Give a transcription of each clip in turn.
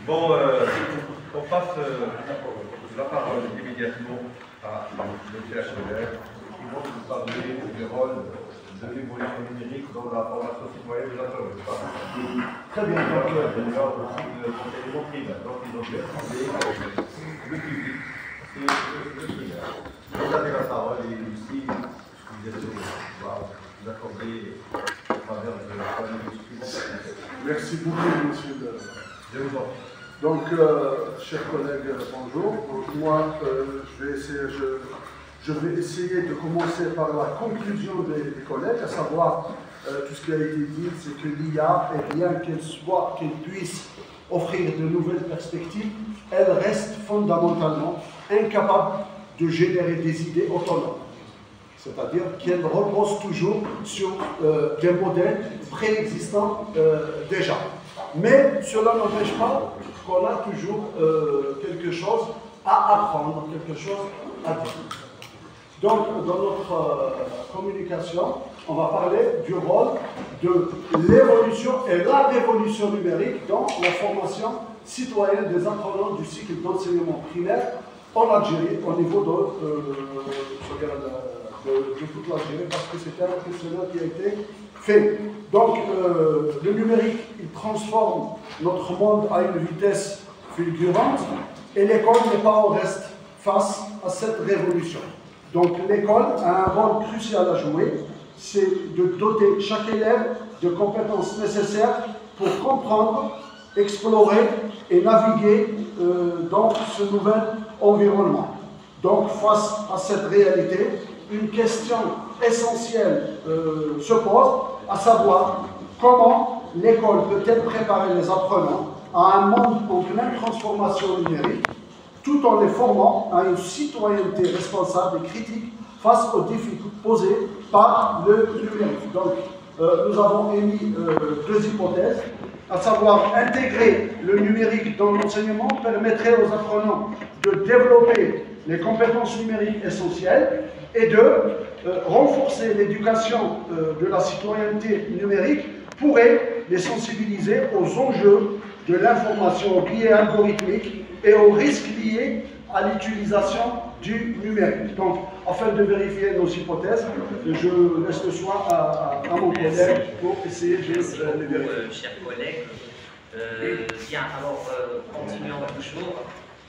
Bon, on passe la parole immédiatement à le PHLR qui vont nous parler du rôle de l'évolution numérique dans la formation citoyenne de la commune. Très bien. Donc, d'ailleurs, aussi le conseil des montrines. Donc, ils ont dû assembler le public et le primaire. Vous avez la parole et Lucie, je vous vous accorder à travers de la famille du suivant. Merci beaucoup, monsieur. Je vous en prie. Donc, chers collègues, bonjour. Donc, moi, je vais essayer de commencer par la conclusion des collègues, à savoir, tout ce qui a été dit, c'est que l'IA, bien qu'elle puisse offrir de nouvelles perspectives, elle reste fondamentalement incapable de générer des idées autonomes. C'est-à-dire qu'elle repose toujours sur des modèles préexistants déjà. Mais cela n'empêche pas qu'on a toujours quelque chose à apprendre, quelque chose à dire. Donc, dans notre communication, on va parler du rôle de l'évolution et la révolution numérique dans la formation citoyenne des apprenants du cycle d'enseignement primaire en Algérie, au niveau de toute l'Algérie, parce que c'était un questionnaire qui a été fait. Donc, le numérique, il transforme notre monde à une vitesse fulgurante et l'école n'est pas au reste face à cette révolution. Donc, l'école a un rôle crucial à jouer, c'est de doter chaque élève de compétences nécessaires pour comprendre, explorer et naviguer dans ce nouvel environnement. Donc, face à cette réalité, une question essentielle se pose, à savoir comment l'école peut-elle préparer les apprenants à un monde en pleine transformation numérique, tout en les formant à une citoyenneté responsable et critique face aux défis posés par le numérique. Donc, nous avons émis deux hypothèses, à savoir intégrer le numérique dans l'enseignement permettrait aux apprenants de développer les compétences numériques essentielles et de renforcer l'éducation de la citoyenneté numérique pourrait les sensibiliser aux enjeux de l'information au biais algorithmique et aux risques liés à l'utilisation du numérique. Donc, afin de vérifier nos hypothèses, je laisse le soin à mon collègue pour essayer de les vérifier. Chers collègues, bien, alors continuons toujours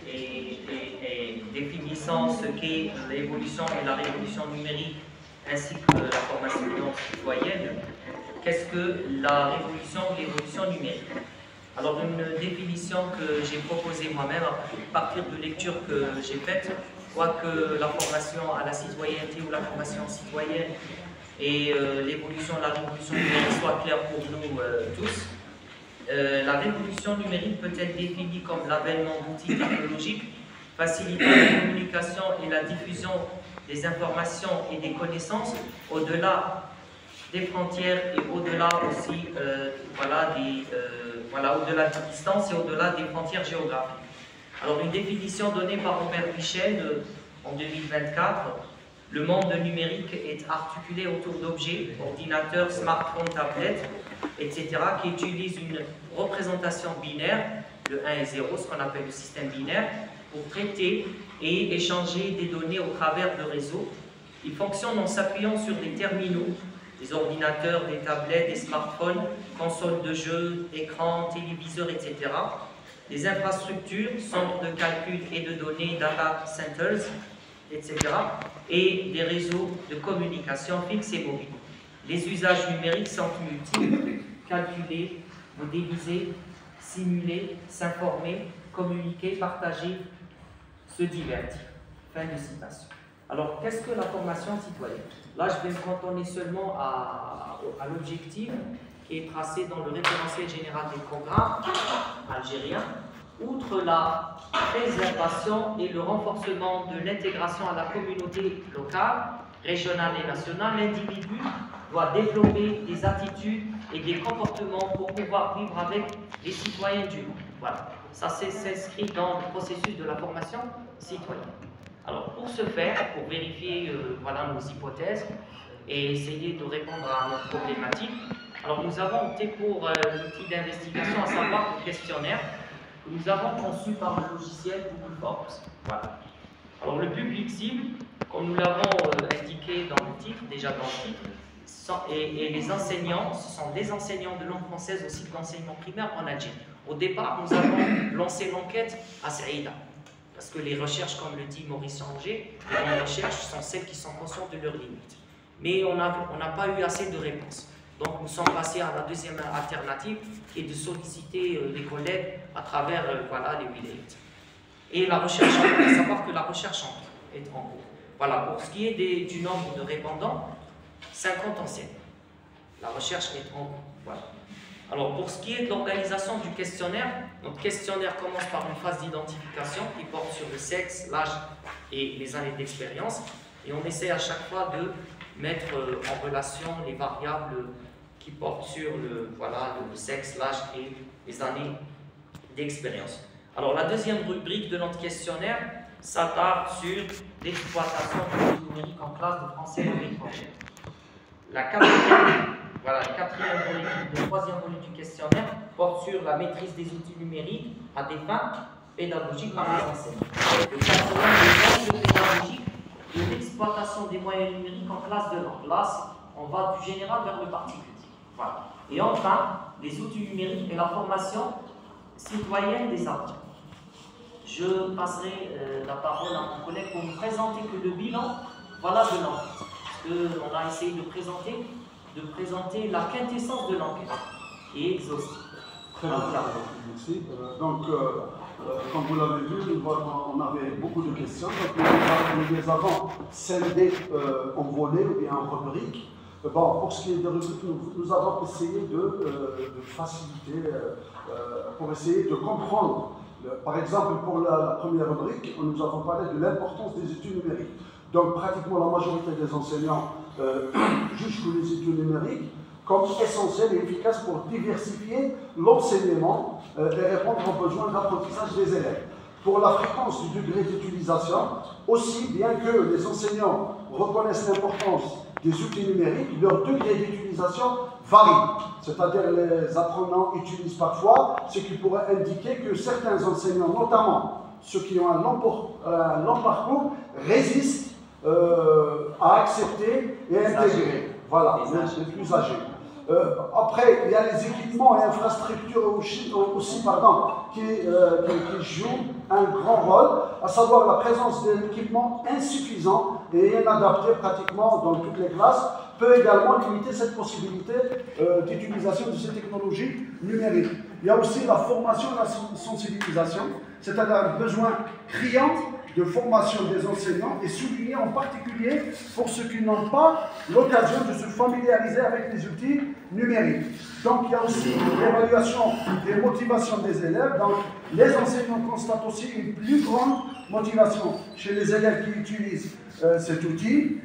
et définissant ce qu'est l'évolution et la révolution numérique ainsi que la formation citoyenne. Qu'est-ce que la révolution ou l'évolution numérique? Alors, une définition que j'ai proposée moi-même à partir de lectures que j'ai faites, quoique la formation à la citoyenneté ou la formation citoyenne et l'évolution, la révolution numérique soient claires pour nous tous. La révolution numérique peut être définie comme l'avènement d'outils technologiques facilitant la communication et la diffusion des informations et des connaissances au-delà des frontières et au-delà aussi au-delà des distances et au-delà des frontières géographiques. Alors, une définition donnée par Robert Michel en 2024, le monde numérique est articulé autour d'objets, ordinateurs, smartphones, tablettes, etc., qui utilisent une représentation binaire, le 1 et 0, ce qu'on appelle le système binaire, pour traiter et échanger des données au travers de réseaux. Ils fonctionnent en s'appuyant sur des terminaux, des ordinateurs, des tablettes, des smartphones, consoles de jeux, écrans, téléviseurs, etc. Des infrastructures, centres de calcul et de données, data centers, etc. Et des réseaux de communication fixes et mobiles. Les usages numériques sont multiples: calculer, modéliser, simuler, s'informer, communiquer, partager, se divertir. Fin de citation. Alors, qu'est-ce que la formation citoyenne? Là, je vais me cantonner seulement à l'objectif qui est tracé dans le référentiel général des programmes algériens. Outre la préservation et le renforcement de l'intégration à la communauté locale, régionale et nationale, l'individu doit développer des attitudes et des comportements pour pouvoir vivre avec les citoyens du monde. Voilà, ça s'inscrit dans le processus de la formation citoyenne. Alors, pour ce faire, pour vérifier nos hypothèses et essayer de répondre à notre problématique, alors nous avons opté pour l'outil d'investigation, à savoir le questionnaire, que nous avons conçu par le logiciel Google Forms. Voilà. Alors le public cible, comme nous l'avons indiqué dans le titre, déjà dans le titre, et les enseignants, ce sont des enseignants de langue française au cycle d'enseignement primaire en Algérie. Au départ, nous avons lancé l'enquête à Saïda, parce que les recherches, comme le dit Maurice Angers, les recherches sont celles qui sont conscientes de leurs limites. Mais on n'a pas eu assez de réponses. Donc nous sommes passés à la deuxième alternative, qui est de solliciter les collègues à travers voilà, les wilayats. Et la recherche, il faut savoir que la recherche est en cours. Voilà, pour ce qui est du nombre de répondants, 50 enseignants. La recherche est en cours. Voilà. Alors pour ce qui est de l'organisation du questionnaire, notre questionnaire commence par une phase d'identification qui porte sur le sexe, l'âge et les années d'expérience. Et on essaie à chaque fois de mettre en relation les variables qui portent sur le sexe, l'âge et les années d'expérience. Alors la deuxième rubrique de notre questionnaire s'attarde sur l'exploitation du numérique en classe de français et langue étrangère. La quatrième volet, le troisième volet du questionnaire porte sur la maîtrise des outils numériques à des fins pédagogiques par les enseignants. Le quatrième volet pédagogique de l'exploitation des moyens numériques en classe de langue. Là, on va du général vers le particulier. Voilà. Et enfin, les outils numériques et la formation citoyenne des apprenants. Je passerai la parole à mon collègue pour vous présenter que le bilan voilà, de l'enquête. On a essayé de présenter la quintessence de l'enquête, qui est exhaustive. Très bien, merci. Donc, comme vous l'avez vu, on avait beaucoup de questions. Donc, nous les avons scindées en volets ou bien en rubriques. Bon, pour ce qui est des rubriques, nous avons essayé de faciliter, pour essayer de comprendre. Par exemple, pour la première rubrique, nous avons parlé de l'importance des études numériques. Donc, pratiquement la majorité des enseignants jugent que les études numériques comme essentielles et efficaces pour diversifier l'enseignement et répondre aux besoins d'apprentissage des élèves. Pour la fréquence du degré d'utilisation, aussi bien que les enseignants reconnaissent l'importance des outils numériques, leur degré d'utilisation varie. C'est-à-dire les apprenants utilisent parfois, ce qui pourrait indiquer que certains enseignants, notamment ceux qui ont un long parcours, résistent à accepter et intégrer. Voilà, les plus âgés. Après, il y a les équipements et infrastructures aussi qui jouent un grand rôle, à savoir la présence d'un équipement insuffisant et inadapté pratiquement dans toutes les classes peut également limiter cette possibilité d'utilisation de ces technologies numériques. Il y a aussi la formation et la sensibilisation, c'est-à-dire un besoin criant de formation des enseignants et souligné en particulier pour ceux qui n'ont pas l'occasion de se familiariser avec les outils numériques. Donc il y a aussi l'évaluation des motivations des élèves. Donc les enseignants constatent aussi une plus grande motivation chez les élèves qui utilisent cet outil.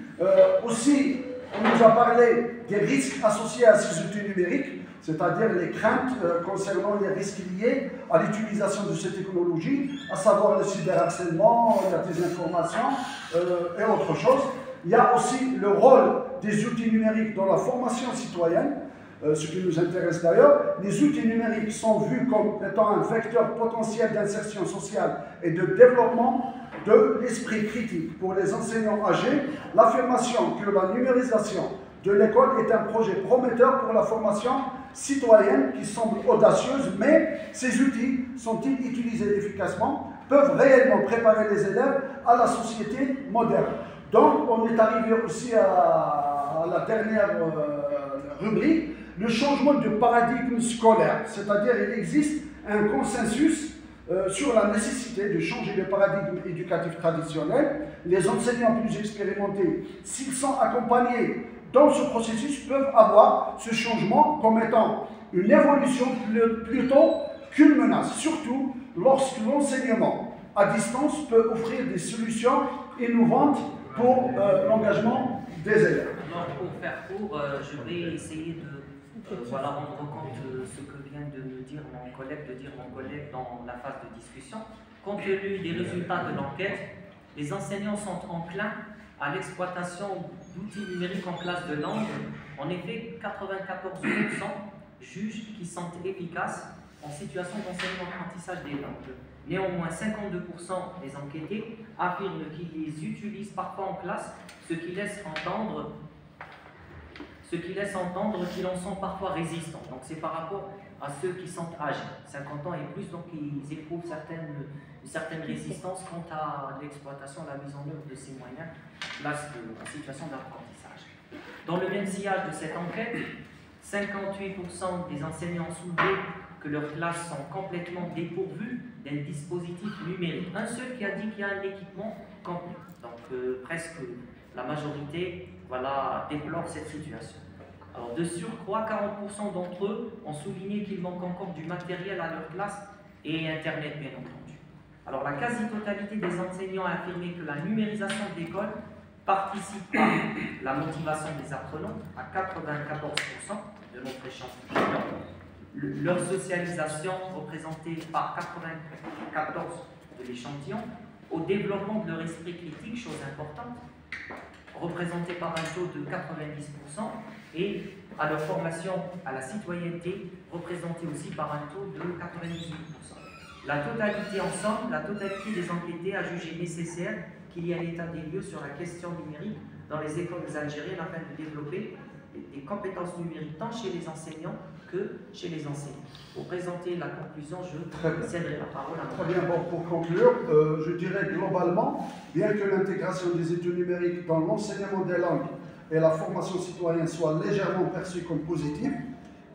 Aussi, on nous a parlé des risques associés à ces outils numériques, c'est-à-dire les craintes concernant les risques liés à l'utilisation de ces technologies, à savoir le cyberharcèlement, la désinformation et autre chose. Il y a aussi le rôle des outils numériques dans la formation citoyenne, ce qui nous intéresse d'ailleurs. Les outils numériques sont vus comme étant un vecteur potentiel d'insertion sociale et de développement de l'esprit critique. Pour les enseignants âgés, l'affirmation que la numérisation de l'école est un projet prometteur pour la formation citoyenne qui semble audacieuse, mais ces outils, sont-ils utilisés efficacement, peuvent réellement préparer les élèves à la société moderne. Donc, on est arrivé aussi à la dernière rubrique, le changement de paradigme scolaire, c'est-à-dire il existe un consensus sur la nécessité de changer le paradigme éducatif traditionnel. Les enseignants plus expérimentés, s'ils sont accompagnés dans ce processus, peuvent avoir ce changement comme étant une évolution plutôt qu'une menace, surtout lorsque l'enseignement à distance peut offrir des solutions innovantes pour l'engagement des élèves. Alors, pour faire court, je vais essayer de rendre compte de ce que vient de me dire mon collègue dans la phase de discussion. Compte tenu des résultats de l'enquête, les enseignants sont enclins à l'exploitation d'outils numériques en classe de langue. En effet, 94% jugent qu'ils sont efficaces en situation d'enseignement-apprentissage des langues. Néanmoins, 52% des enquêtés affirment qu'ils les utilisent parfois en classe, ce qui laisse entendre qu'ils en sont parfois résistants. Donc c'est par rapport à ceux qui sont âgés, 50 ans et plus, donc ils éprouvent une certaine résistance quant à l'exploitation, la mise en œuvre de ces moyens en situation d'apprentissage. Dans le même sillage de cette enquête, 58% des enseignants soulevaient que leurs classes sont complètement dépourvues d'un dispositif numérique. Un seul qui a dit qu'il y a un équipement complet. Donc presque la majorité déplore cette situation. Alors de surcroît, 40% d'entre eux ont souligné qu'il manque encore du matériel à leur classe et Internet, bien entendu. Alors la quasi-totalité des enseignants a affirmé que la numérisation de l'école participe à la motivation des apprenants, à 94% de notre échantillon. Leur socialisation, représentée par 94% de l'échantillon, au développement de leur esprit critique, chose importante, représentée par un taux de 90%, et à leur formation à la citoyenneté, représentée aussi par un taux de 98%. La totalité ensemble, la totalité des enquêtés a jugé nécessaire qu'il y ait un état des lieux sur la question numérique dans les écoles algériennes afin de développer des compétences numériques tant chez les enseignants que chez les enseignants. Pour présenter la conclusion, je céderai la parole à Très bien, bon, pour conclure, je dirais globalement, bien que l'intégration des études numériques dans l'enseignement des langues et la formation citoyenne soit légèrement perçue comme positive,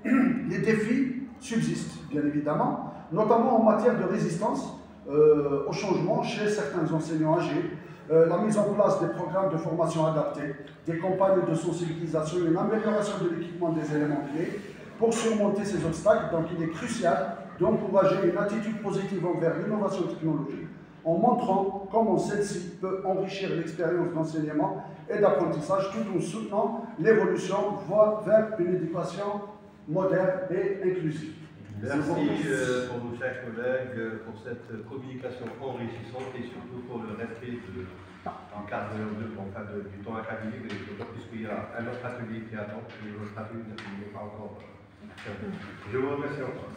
les défis subsistent, bien évidemment, notamment en matière de résistance au changement chez certains enseignants âgés, la mise en place des programmes de formation adaptés, des campagnes de sensibilisation et une amélioration de l'équipement des éléments clés. Pour surmonter ces obstacles, donc il est crucial d'encourager une attitude positive envers l'innovation technologique en montrant comment celle-ci peut enrichir l'expérience d'enseignement et d'apprentissage tout en soutenant l'évolution vers une éducation moderne et inclusive. Merci pour nos chers collègues pour cette communication enrichissante et surtout pour le respect du temps académique, puisqu'il y a un autre atelier qui attend et l'autre atelier n'est pas encore. Je vous remercie encore.